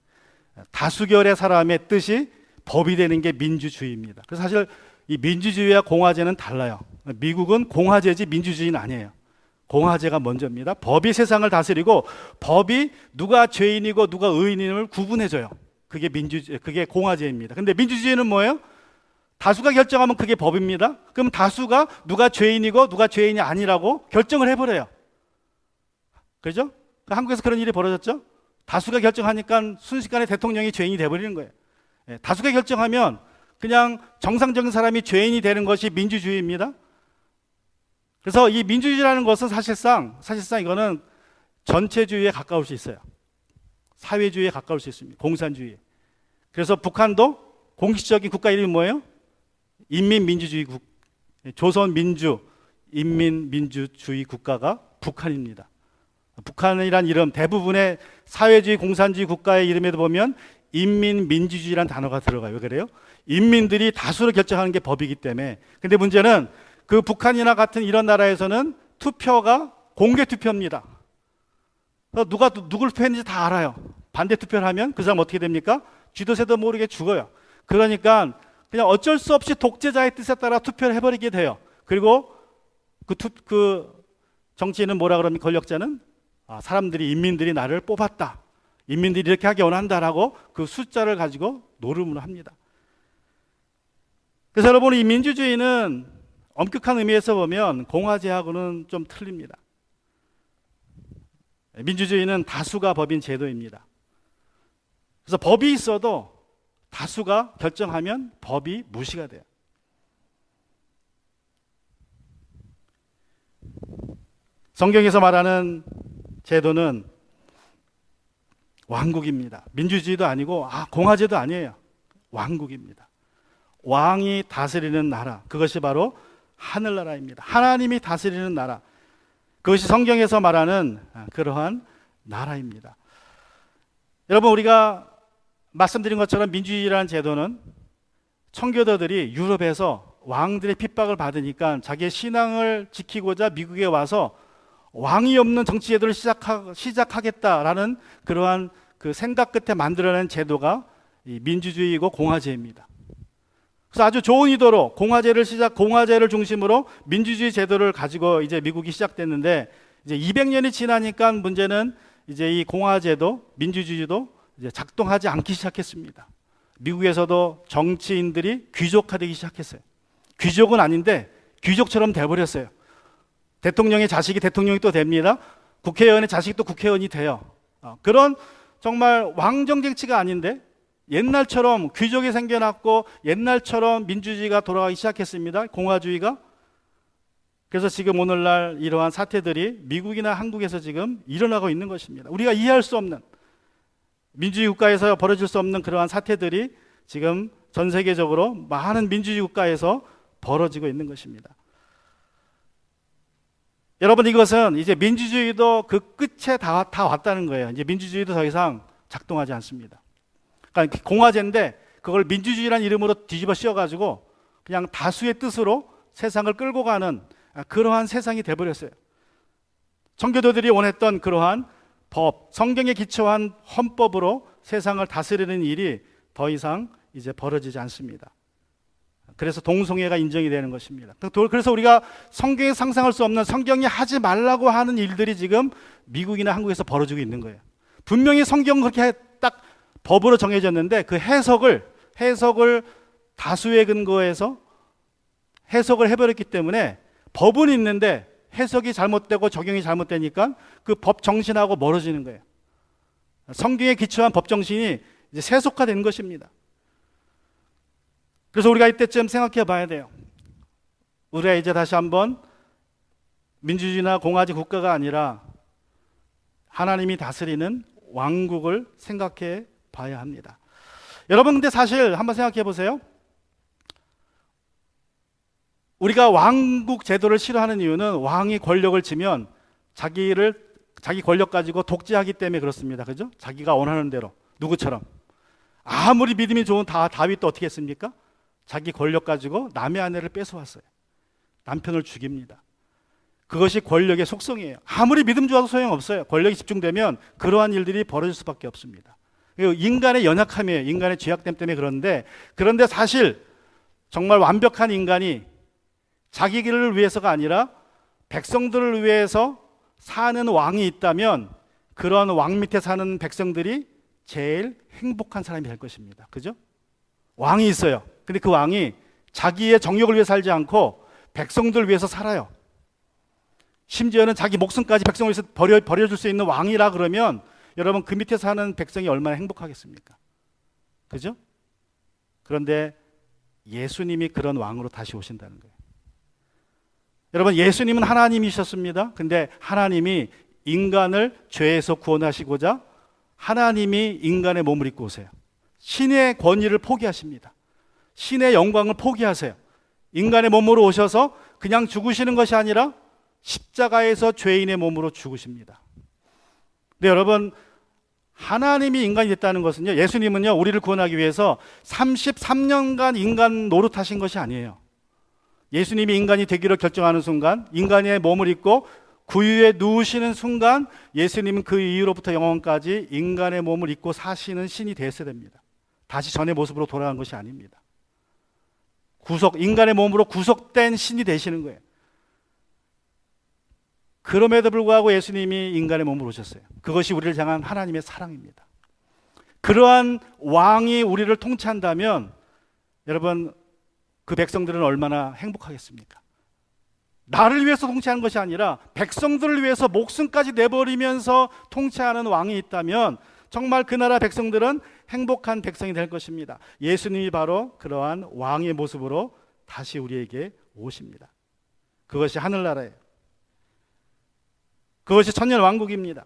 다수결의 사람의 뜻이 법이 되는 게 민주주의입니다. 그래서 사실 이 민주주의와 공화제는 달라요. 미국은 공화제지 민주주의는 아니에요. 공화제가 먼저입니다. 법이 세상을 다스리고 법이 누가 죄인이고 누가 의인임을 구분해줘요. 그게 공화제입니다. 근데 민주주의는 뭐예요? 다수가 결정하면 그게 법입니다. 그럼 다수가 누가 죄인이고 누가 죄인이 아니라고 결정을 해버려요. 그죠? 한국에서 그런 일이 벌어졌죠? 다수가 결정하니까 순식간에 대통령이 죄인이 돼버리는 거예요. 다수가 결정하면 그냥 정상적인 사람이 죄인이 되는 것이 민주주의입니다. 그래서 이 민주주의라는 것은 사실상 이거는 전체주의에 가까울 수 있어요. 사회주의에 가까울 수 있습니다. 공산주의. 그래서 북한도 공식적인 국가 이름이 뭐예요? 인민민주주의국, 조선민주 인민민주주의 국가가 북한입니다. 북한이란 이름, 대부분의 사회주의 공산주의 국가의 이름에도 보면 인민민주주의라는 단어가 들어가요. 왜 그래요? 인민들이 다수로 결정하는 게 법이기 때문에. 근데 문제는 그 북한이나 같은 이런 나라에서는 투표가 공개 투표입니다. 누가 누굴 투표했는지 다 알아요. 반대 투표를 하면 그 사람 어떻게 됩니까? 쥐도 새도 모르게 죽어요. 그러니까 그냥 어쩔 수 없이 독재자의 뜻에 따라 투표를 해버리게 돼요. 그리고 그 정치인은 뭐라 그러면 권력자는 사람들이 인민들이 나를 뽑았다. 인민들이 이렇게 하기 원한다라고 그 숫자를 가지고 노름을 합니다. 그래서 여러분 이 민주주의는 엄격한 의미에서 보면 공화제하고는 좀 틀립니다. 민주주의는 다수가 법인 제도입니다. 그래서 법이 있어도 다수가 결정하면 법이 무시가 돼요. 성경에서 말하는 제도는 왕국입니다. 민주주의도 아니고 공화제도 아니에요. 왕국입니다. 왕이 다스리는 나라, 그것이 바로 하늘나라입니다. 하나님이 다스리는 나라, 그것이 성경에서 말하는 그러한 나라입니다. 여러분, 우리가 말씀드린 것처럼 민주주의라는 제도는 청교도들이 유럽에서 왕들의 핍박을 받으니까 자기의 신앙을 지키고자 미국에 와서 왕이 없는 정치 제도를 시작하겠다라는 그러한 그 생각 끝에 만들어낸 제도가 이 민주주의이고 공화제입니다. 그래서 아주 좋은 의도로 공화제를 중심으로 민주주의 제도를 가지고 이제 미국이 시작됐는데, 이제 200년이 지나니까 문제는 이제 이 공화제도 민주주의도 이제 작동하지 않기 시작했습니다. 미국에서도 정치인들이 귀족화되기 시작했어요. 귀족은 아닌데 귀족처럼 돼버렸어요. 대통령의 자식이 대통령이 또 됩니다. 국회의원의 자식이 또 국회의원이 돼요. 그런 정말 왕정 정치가 아닌데 옛날처럼 귀족이 생겨났고 옛날처럼 민주주의가 돌아가기 시작했습니다. 공화주의가. 그래서 지금 오늘날 이러한 사태들이 미국이나 한국에서 지금 일어나고 있는 것입니다. 우리가 이해할 수 없는, 민주주의 국가에서 벌어질 수 없는 그러한 사태들이 지금 전 세계적으로 많은 민주주의 국가에서 벌어지고 있는 것입니다. 여러분, 이것은 이제 민주주의도 그 끝에 다 왔다는 거예요. 이제 민주주의도 더 이상 작동하지 않습니다. 그러니까 공화제인데 그걸 민주주의라는 이름으로 뒤집어 씌워가지고 그냥 다수의 뜻으로 세상을 끌고 가는 그러한 세상이 돼버렸어요. 청교도들이 원했던 그러한 법, 성경에 기초한 헌법으로 세상을 다스리는 일이 더 이상 이제 벌어지지 않습니다. 그래서 동성애가 인정이 되는 것입니다. 그래서 우리가 성경에 상상할 수 없는, 성경이 하지 말라고 하는 일들이 지금 미국이나 한국에서 벌어지고 있는 거예요. 분명히 성경은 그렇게 딱 법으로 정해졌는데 그 해석을 다수의 근거에서 해석을 해버렸기 때문에 법은 있는데 해석이 잘못되고 적용이 잘못되니까 그 법 정신하고 멀어지는 거예요. 성경에 기초한 법 정신이 이제 세속화된 것입니다. 그래서 우리가 이때쯤 생각해 봐야 돼요. 우리가 이제 다시 한번 민주주의나 공화제 국가가 아니라 하나님이 다스리는 왕국을 생각해 봐야 합니다. 여러분, 근데 사실 한번 생각해 보세요. 우리가 왕국 제도를 싫어하는 이유는 왕이 권력을 쥐면 자기 권력 가지고 독재하기 때문에 그렇습니다. 그죠? 자기가 원하는 대로, 누구처럼. 아무리 믿음이 좋은 다윗도 어떻게 했습니까? 자기 권력 가지고 남의 아내를 뺏어왔어요. 남편을 죽입니다. 그것이 권력의 속성이에요. 아무리 믿음 좋아도 소용없어요. 권력이 집중되면 그러한 일들이 벌어질 수밖에 없습니다. 인간의 연약함이에요. 인간의 죄악됨 때문에 그런데 사실 정말 완벽한 인간이 자기 길을 위해서가 아니라 백성들을 위해서 사는 왕이 있다면 그런 왕 밑에 사는 백성들이 제일 행복한 사람이 될 것입니다. 그죠? 왕이 있어요. 근데 그 왕이 자기의 정욕을 위해 살지 않고 백성들을 위해서 살아요. 심지어는 자기 목숨까지 백성을 위해서 버려줄 수 있는 왕이라 그러면 여러분 그 밑에 사는 백성이 얼마나 행복하겠습니까? 그죠? 그런데 예수님이 그런 왕으로 다시 오신다는 거예요. 여러분 예수님은 하나님이셨습니다. 근데 하나님이 인간을 죄에서 구원하시고자 하나님이 인간의 몸을 입고 오세요. 신의 권위를 포기하십니다. 신의 영광을 포기하세요. 인간의 몸으로 오셔서 그냥 죽으시는 것이 아니라 십자가에서 죄인의 몸으로 죽으십니다. 근데 여러분 하나님이 인간이 됐다는 것은요, 예수님은요 우리를 구원하기 위해서 33년간 인간 노릇하신 것이 아니에요. 예수님이 인간이 되기로 결정하는 순간, 인간의 몸을 입고 구유에 누우시는 순간 예수님은 그 이후로부터 영원까지 인간의 몸을 입고 사시는 신이 되었어야 됩니다. 다시 전의 모습으로 돌아간 것이 아닙니다. 인간의 몸으로 구속된 신이 되시는 거예요. 그럼에도 불구하고 예수님이 인간의 몸으로 오셨어요. 그것이 우리를 향한 하나님의 사랑입니다. 그러한 왕이 우리를 통치한다면 여러분 그 백성들은 얼마나 행복하겠습니까? 나를 위해서 통치하는 것이 아니라 백성들을 위해서 목숨까지 내버리면서 통치하는 왕이 있다면 정말 그 나라 백성들은 행복한 백성이 될 것입니다. 예수님이 바로 그러한 왕의 모습으로 다시 우리에게 오십니다. 그것이 하늘나라예요. 그것이 천년왕국입니다.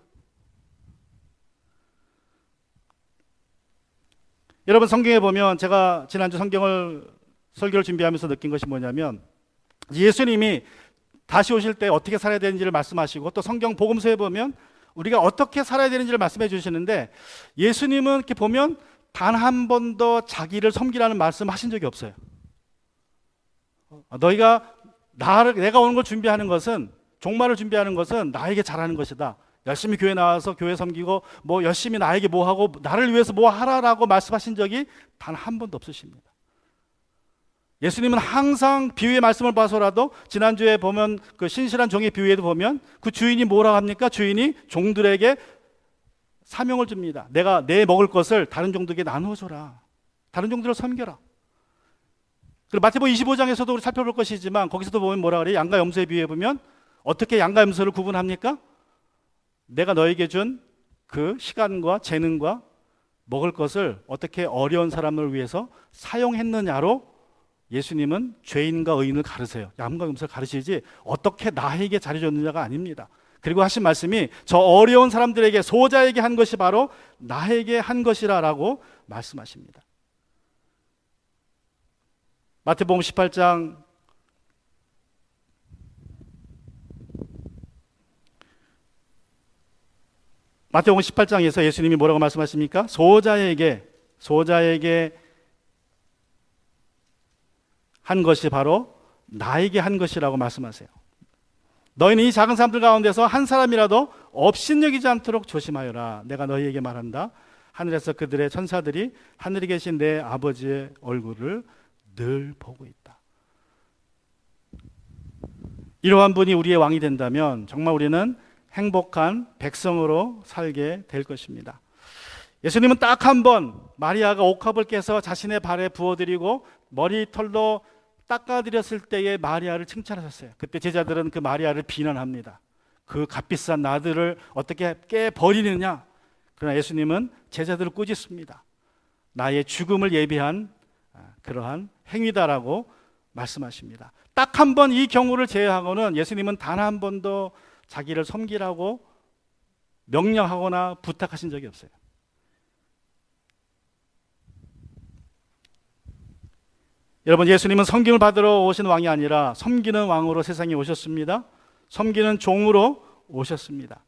여러분 성경에 보면 제가 지난주 설교를 준비하면서 느낀 것이 뭐냐면 예수님이 다시 오실 때 어떻게 살아야 되는지를 말씀하시고 또 성경 복음서에 보면 우리가 어떻게 살아야 되는지를 말씀해 주시는데 예수님은 이렇게 보면 단 한 번도 자기를 섬기라는 말씀 하신 적이 없어요. 내가 오는 걸 준비하는 것은, 종말을 준비하는 것은 나에게 잘하는 것이다. 열심히 교회 나와서 교회 섬기고 뭐 열심히 나에게 뭐 하고 나를 위해서 뭐 하라라고 말씀하신 적이 단 한 번도 없으십니다. 예수님은 항상 비유의 말씀을 봐서라도 지난주에 보면 그 신실한 종의 비유에도 보면 그 주인이 뭐라고 합니까? 주인이 종들에게 사명을 줍니다. 내가 내 먹을 것을 다른 종들에게 나누어 줘라. 다른 종들을 섬겨라. 그리고 마태복음 25장에서도 우리 살펴볼 것이지만 거기서도 보면 뭐라 그래요? 양과 염소의 비유에 보면 어떻게 양과 염소를 구분합니까? 내가 너에게 준 그 시간과 재능과 먹을 것을 어떻게 어려운 사람을 위해서 사용했느냐로 예수님은 죄인과 의인을 가르세요. 양과 염소를 가르치지 어떻게 나에게 잘해줬느냐가 아닙니다. 그리고 하신 말씀이 저 어려운 사람들에게, 소자에게 한 것이 바로 나에게 한 것이라라고 말씀하십니다. 마태복음 18장 마태복음 18장에서 예수님이 뭐라고 말씀하십니까? 소자에게 한 것이 바로 나에게 한 것이라고 말씀하세요. 너희는 이 작은 사람들 가운데서 한 사람이라도 업신여기지 않도록 조심하여라. 내가 너희에게 말한다. 하늘에서 그들의 천사들이 하늘에 계신 내 아버지의 얼굴을 늘 보고 있다. 이러한 분이 우리의 왕이 된다면 정말 우리는 행복한 백성으로 살게 될 것입니다. 예수님은 딱 한 번 마리아가 옥합을 깨서 자신의 발에 부어드리고 머리털로 닦아드렸을 때에 마리아를 칭찬하셨어요. 그때 제자들은 그 마리아를 비난합니다. 그 값비싼 나들을 어떻게 깨버리느냐. 그러나 예수님은 제자들을 꾸짖습니다. 나의 죽음을 예비한 그러한 행위다라고 말씀하십니다. 딱 한 번 이 경우를 제외하고는 예수님은 단 한 번도 자기를 섬기라고 명령하거나 부탁하신 적이 없어요. 여러분, 예수님은 섬김을 받으러 오신 왕이 아니라 섬기는 왕으로 세상에 오셨습니다. 섬기는 종으로 오셨습니다.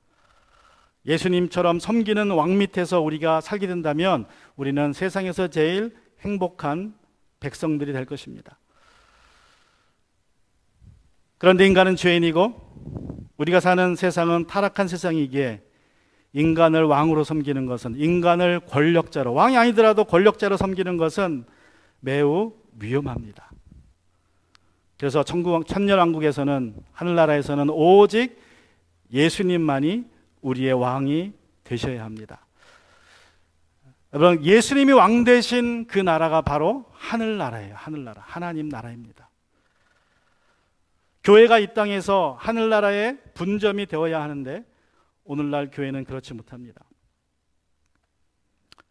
예수님처럼 섬기는 왕 밑에서 우리가 살게 된다면 우리는 세상에서 제일 행복한 백성들이 될 것입니다. 그런데 인간은 죄인이고 우리가 사는 세상은 타락한 세상이기에 인간을 왕으로 섬기는 것은, 인간을 권력자로, 왕이 아니더라도 권력자로 섬기는 것은 매우 위험합니다. 그래서 천년왕국에서는, 하늘나라에서는 오직 예수님만이 우리의 왕이 되셔야 합니다. 여러분, 예수님이 왕 되신 그 나라가 바로 하늘나라예요. 하늘나라, 하나님 나라입니다. 교회가 이 땅에서 하늘나라의 분점이 되어야 하는데 오늘날 교회는 그렇지 못합니다.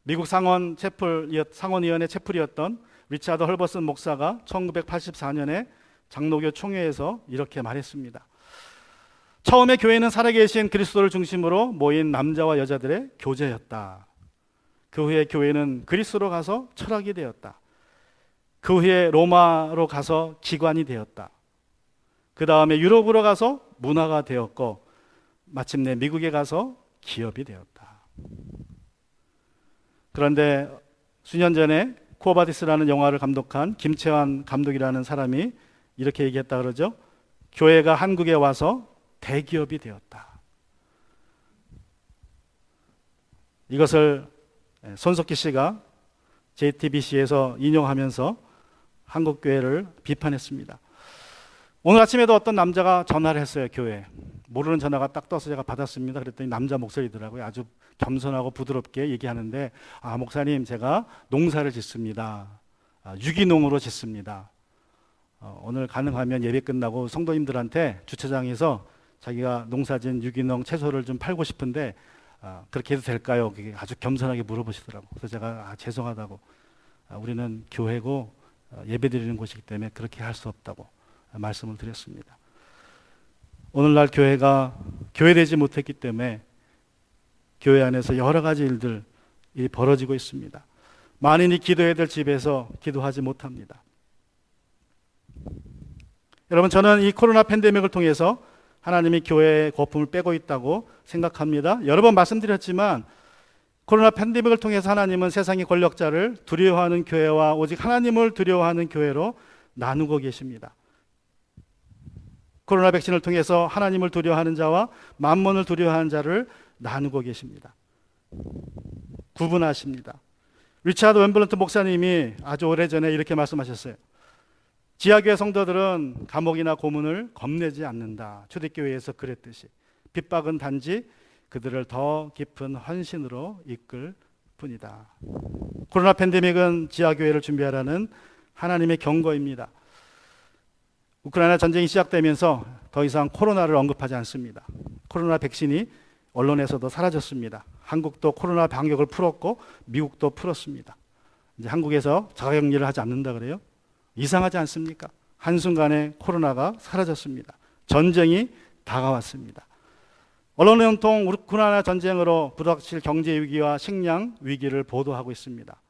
미국 상원의원의 채플이었던 리차드 헐버슨 목사가 1984년에 장로교 총회에서 이렇게 말했습니다. 처음에 교회는 살아계신 그리스도를 중심으로 모인 남자와 여자들의 교제였다. 그 후에 교회는 그리스로 가서 철학이 되었다. 그 후에 로마로 가서 기관이 되었다. 그 다음에 유럽으로 가서 문화가 되었고 마침내 미국에 가서 기업이 되었다. 그런데 수년 전에 쿠어바디스라는 영화를 감독한 김채환 감독이라는 사람이 이렇게 얘기했다 그러죠. 교회가 한국에 와서 대기업이 되었다. 이것을 손석희 씨가 JTBC에서 인용하면서 한국교회를 비판했습니다. 오늘 아침에도 어떤 남자가 전화를 했어요. 교회에. 모르는 전화가 딱 떠서 제가 받았습니다. 그랬더니 남자 목소리더라고요. 아주 겸손하고 부드럽게 얘기하는데, 목사님, 제가 농사를 짓습니다. 유기농으로 짓습니다. 오늘 가능하면 예배 끝나고 성도님들한테 주차장에서 자기가 농사진 유기농 채소를 좀 팔고 싶은데 그렇게 해도 될까요? 아주 겸손하게 물어보시더라고요. 그래서 제가 죄송하다고, 우리는 교회고 예배 드리는 곳이기 때문에 그렇게 할 수 없다고 말씀을 드렸습니다. 오늘날 교회가 교회되지 못했기 때문에 교회 안에서 여러 가지 일들이 벌어지고 있습니다. 만인이 기도해야 될 집에서 기도하지 못합니다. 여러분, 저는 이 코로나 팬데믹을 통해서 하나님이 교회의 거품을 빼고 있다고 생각합니다. 여러 번 말씀드렸지만 코로나 팬데믹을 통해서 하나님은 세상의 권력자를 두려워하는 교회와 오직 하나님을 두려워하는 교회로 나누고 계십니다. 코로나 백신을 통해서 하나님을 두려워하는 자와 만몬을 두려워하는 자를 나누고 계십니다. 구분하십니다. 리차드 웸블런트 목사님이 아주 오래전에 이렇게 말씀하셨어요. 지하교회 성도들은 감옥이나 고문을 겁내지 않는다. 초대교회에서 그랬듯이 핍박은 단지 그들을 더 깊은 헌신으로 이끌 뿐이다. 코로나 팬데믹은 지하교회를 준비하라는 하나님의 경고입니다. 우크라이나 전쟁이 시작되면서 더 이상 코로나를 언급하지 않습니다. 코로나 백신이 언론에서도 사라졌습니다. 한국도 코로나 방역을 풀었고 미국도 풀었습니다. 이제 한국에서 자가격리를 하지 않는다 그래요? 이상하지 않습니까? 한순간에 코로나가 사라졌습니다. 전쟁이 다가왔습니다. 언론은 온통 우크라이나 전쟁으로 부닥칠 경제 위기와 식량 위기를 보도하고 있습니다.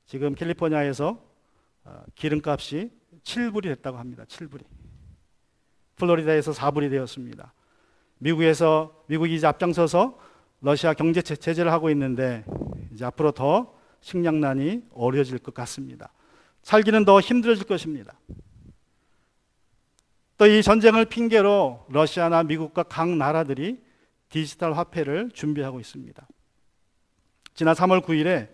지금 캘리포니아에서 기름값이 7불이 됐다고 합니다. 7불이. 플로리다에서 4불이 되었습니다. 미국이 이제 앞장서서 러시아 경제 제재를 하고 있는데 이제 앞으로 더 식량난이 어려워질 것 같습니다. 살기는 더 힘들어질 것입니다. 또 이 전쟁을 핑계로 러시아나 미국과 각 나라들이 디지털 화폐를 준비하고 있습니다. 지난 3월 9일에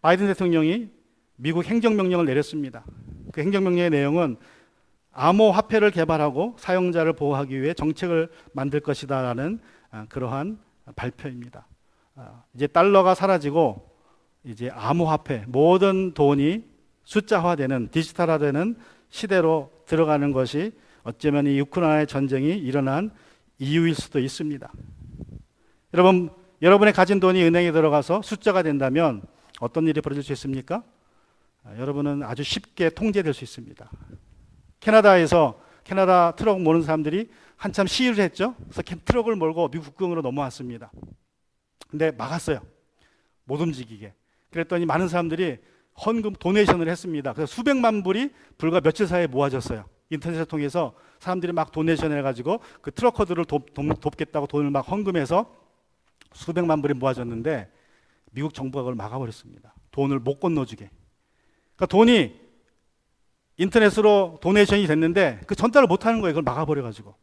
바이든 대통령이 미국 행정명령을 내렸습니다. 그 행정명령의 내용은 암호화폐를 개발하고 사용자를 보호하기 위해 정책을 만들 것이다라는 그러한 발표입니다. 이제 달러가 사라지고 이제 암호화폐, 모든 돈이 숫자화되는, 디지털화되는 시대로 들어가는 것이 어쩌면 이 우크라이나의 전쟁이 일어난 이유일 수도 있습니다. 여러분의 가진 돈이 은행에 들어가서 숫자가 된다면 어떤 일이 벌어질 수 있습니까? 여러분은 아주 쉽게 통제될 수 있습니다. 캐나다 트럭 모는 사람들이 한참 시위를 했죠. 그래서 트럭을 몰고 미국 국경으로 넘어왔습니다. 근데 막았어요. 못 움직이게. 그랬더니 많은 사람들이 헌금 도네이션을 했습니다. 그래서 수백만 불이 불과 며칠 사이에 모아졌어요. 인터넷을 통해서 사람들이 막 도네이션을 해가지고 그 트럭커들을 돕겠다고 돈을 막 헌금해서 수백만 불이 모아졌는데 미국 정부가 그걸 막아버렸습니다. 돈을 못 건너주게. 그러니까 돈이 인터넷으로 도네이션이 됐는데 그 전달을 못하는 거예요. 그걸 막아버려가지고.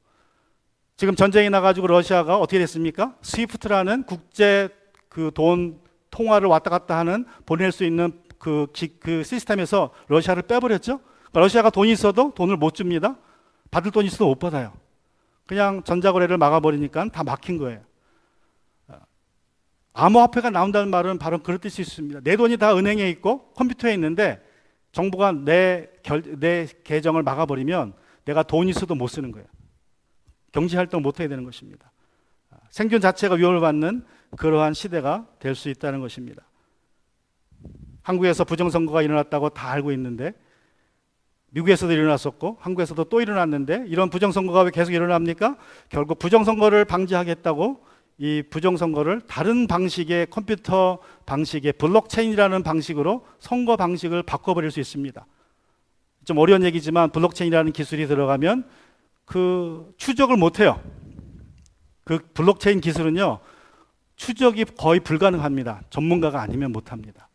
지금 전쟁이 나가지고 러시아가 어떻게 됐습니까? 스위프트라는 국제 그 돈 통화를 왔다 갔다 하는 보낼 수 있는 그 시스템에서 러시아를 빼버렸죠. 그러니까 러시아가 돈이 있어도 돈을 못 줍니다. 받을 돈이 있어도 못 받아요. 그냥 전자거래를 막아버리니까 다 막힌 거예요. 암호화폐가 나온다는 말은 바로 그럴 뜻이 있습니다. 내 돈이 다 은행에 있고 컴퓨터에 있는데 정부가 내 계정을 막아버리면 내가 돈이 있어도 못 쓰는 거예요. 경제활동을 못 해야 되는 것입니다. 생존 자체가 위협을 받는 그러한 시대가 될 수 있다는 것입니다. 한국에서 부정선거가 일어났다고 다 알고 있는데 미국에서도 일어났었고 한국에서도 또 일어났는데 이런 부정선거가 왜 계속 일어납니까? 결국 부정선거를 방지하겠다고 이 부정선거를 다른 방식의 컴퓨터 방식의 블록체인이라는 방식으로 선거 방식을 바꿔버릴 수 있습니다. 좀 어려운 얘기지만 블록체인이라는 기술이 들어가면 그 추적을 못해요. 그 블록체인 기술은요 추적이 거의 불가능합니다. 전문가가 아니면 못합니다.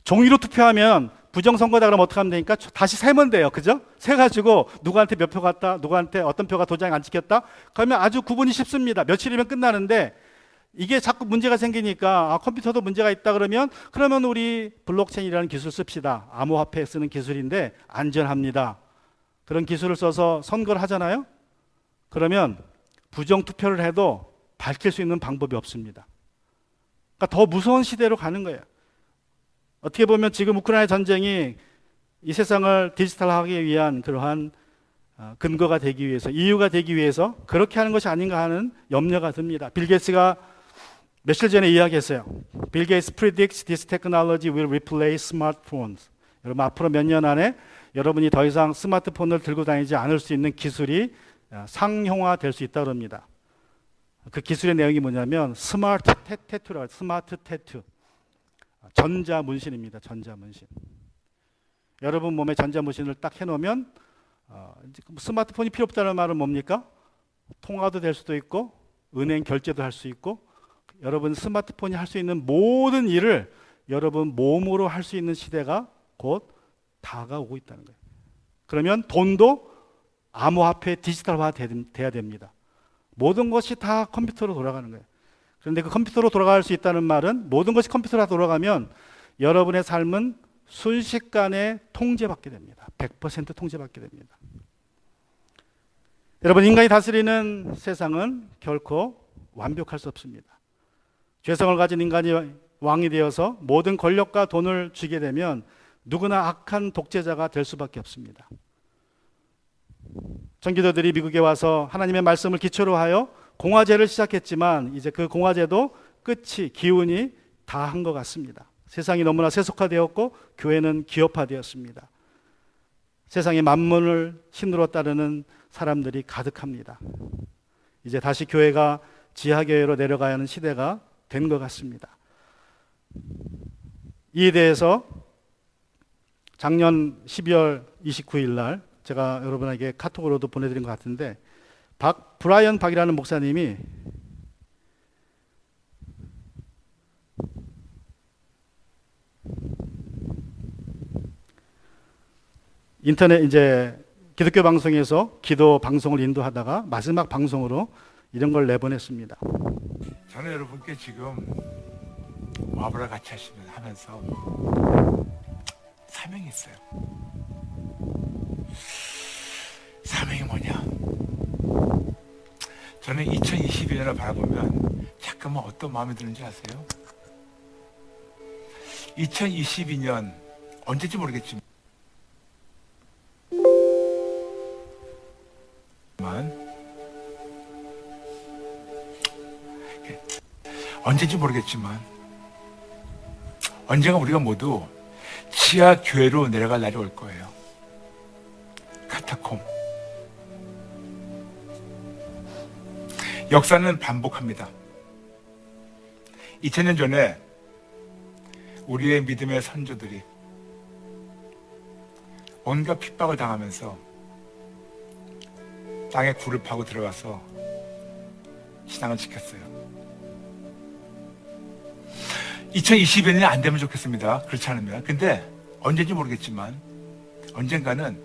종이로 투표하면 부정선거다 그러면 어떻게 하면 되니까 다시 세면 돼요. 그죠? 세가지고 누구한테 몇 표 갔다, 누구한테 어떤 표가 도장이 안 찍혔다. 그러면 아주 구분이 쉽습니다. 며칠이면 끝나는데 이게 자꾸 문제가 생기니까 컴퓨터도 문제가 있다 그러면 우리 블록체인이라는 기술 씁시다. 암호화폐 쓰는 기술인데 안전합니다. 그런 기술을 써서 선거를 하잖아요. 그러면 부정투표를 해도 밝힐 수 있는 방법이 없습니다. 그러니까 더 무서운 시대로 가는 거예요. 어떻게 보면 지금 우크라이나 전쟁이 이 세상을 디지털화하기 위한 그러한 근거가 되기 위해서, 이유가 되기 위해서 그렇게 하는 것이 아닌가 하는 염려가 듭니다. 빌 게이츠가 며칠 전에 이야기했어요. 빌 게이츠 predicts this technology will replace smartphones. 여러분 앞으로 몇 년 안에 여러분이 더 이상 스마트폰을 들고 다니지 않을 수 있는 기술이 상용화 될 수 있다고 합니다. 그 기술의 내용이 뭐냐면 스마트 태투라고 해요. 스마트 태투. 전자문신입니다. 전자문신. 여러분 몸에 전자문신을 딱 해놓으면 스마트폰이 필요 없다는 말은 뭡니까? 통화도 될 수도 있고 은행 결제도 할 수 있고 여러분 스마트폰이 할 수 있는 모든 일을 여러분 몸으로 할 수 있는 시대가 곧 다가오고 있다는 거예요. 그러면 돈도 암호화폐 디지털화 돼야 됩니다. 모든 것이 다 컴퓨터로 돌아가는 거예요. 그런데 그 컴퓨터로 돌아갈 수 있다는 말은 모든 것이 컴퓨터로 돌아가면 여러분의 삶은 순식간에 통제받게 됩니다. 100% 통제받게 됩니다. 여러분 인간이 다스리는 세상은 결코 완벽할 수 없습니다. 죄성을 가진 인간이 왕이 되어서 모든 권력과 돈을 쥐게 되면 누구나 악한 독재자가 될 수밖에 없습니다. 전기도들이 미국에 와서 하나님의 말씀을 기초로 하여 공화제를 시작했지만 이제 그 공화제도 끝이 기운이 다 한 것 같습니다. 세상이 너무나 세속화되었고 교회는 기업화되었습니다. 세상의 만문을 신으로 따르는 사람들이 가득합니다. 이제 다시 교회가 지하교회로 내려가야 하는 시대가 된 것 같습니다. 이에 대해서 작년 12월 29일 날 제가 여러분에게 카톡으로도 보내드린 것 같은데 브라이언 박이라는 목사님이 인터넷 이제 기독교 방송에서 기도 방송을 인도하다가 마지막 방송으로 이런 걸 내보냈습니다. 저는 여러분께 지금 와보라 같이 하면서 사명이 있어요. 사명이 뭐냐? 저는 2022년을 바라보면 잠깐만 어떤 마음이 드는지 아세요? 2022년 언제인지 모르겠지만 언젠가 우리가 모두 지하 교회로 내려갈 날이 올 거예요. 카타콤. 역사는 반복합니다. 2000년 전에 우리의 믿음의 선조들이 온갖 핍박을 당하면서 땅에 굴을 파고 들어가서 신앙을 지켰어요. 2020년이 안 되면 좋겠습니다. 그렇지 않으면. 근데 언제인지 모르겠지만 언젠가는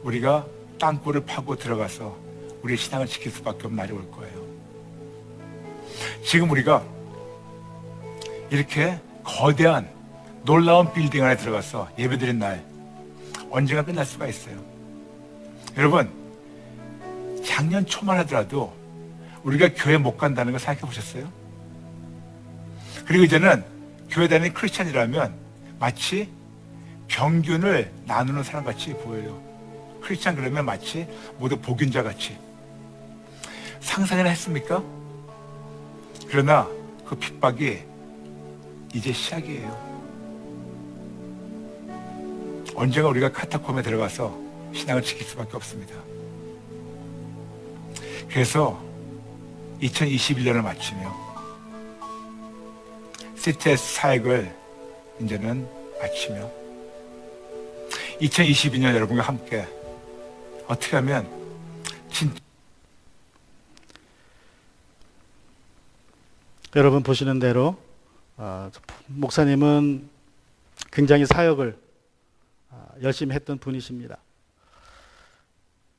우리가 땅굴을 파고 들어가서 우리의 신앙을 지킬 수밖에 없는 날이 올 거예요. 지금 우리가 이렇게 거대한 놀라운 빌딩 안에 들어가서 예배드린 날 언젠가 끝날 수가 있어요. 여러분, 작년 초만 하더라도 우리가 교회 못 간다는 거 생각해 보셨어요? 그리고 이제는 교회 다니는 크리스찬이라면 마치 병균을 나누는 사람같이 보여요. 크리스찬 그러면 마치 모두 복균자같이. 상상이나 했습니까? 그러나 그 핍박이 이제 시작이에요. 언젠가 우리가 카타콤에 들어가서 신앙을 지킬 수밖에 없습니다. 그래서 2021년을 마치며 CTS 사역을 이제는 마치며 2022년 여러분과 함께 어떻게 하면 진짜 여러분 보시는 대로 목사님은 굉장히 사역을 열심히 했던 분이십니다.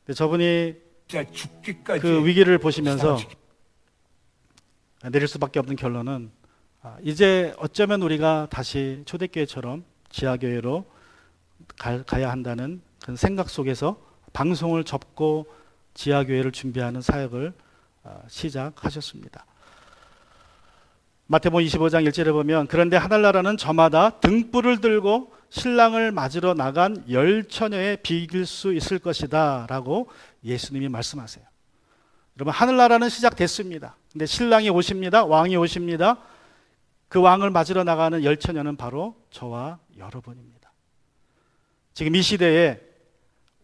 근데 저분이 죽기까지 그 위기를 보시면서 신앙을 내릴 수밖에 없는 결론은 이제 어쩌면 우리가 다시 초대교회처럼 지하교회로 가야 한다는 그런 생각 속에서 방송을 접고 지하교회를 준비하는 사역을 시작하셨습니다. 마태복음 25장 1절에 보면 그런데 하늘나라는 저마다 등불을 들고 신랑을 맞으러 나간 10처녀에 비길 수 있을 것이다 라고 예수님이 말씀하세요. 여러분, 하늘나라는 시작됐습니다. 근데 신랑이 오십니다. 왕이 오십니다. 그 왕을 맞으러 나가는 10처녀는 바로 저와 여러분입니다. 지금 이 시대에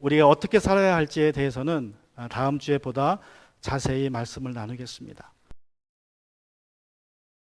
우리가 어떻게 살아야 할지에 대해서는 다음 주에 보다 자세히 말씀을 나누겠습니다.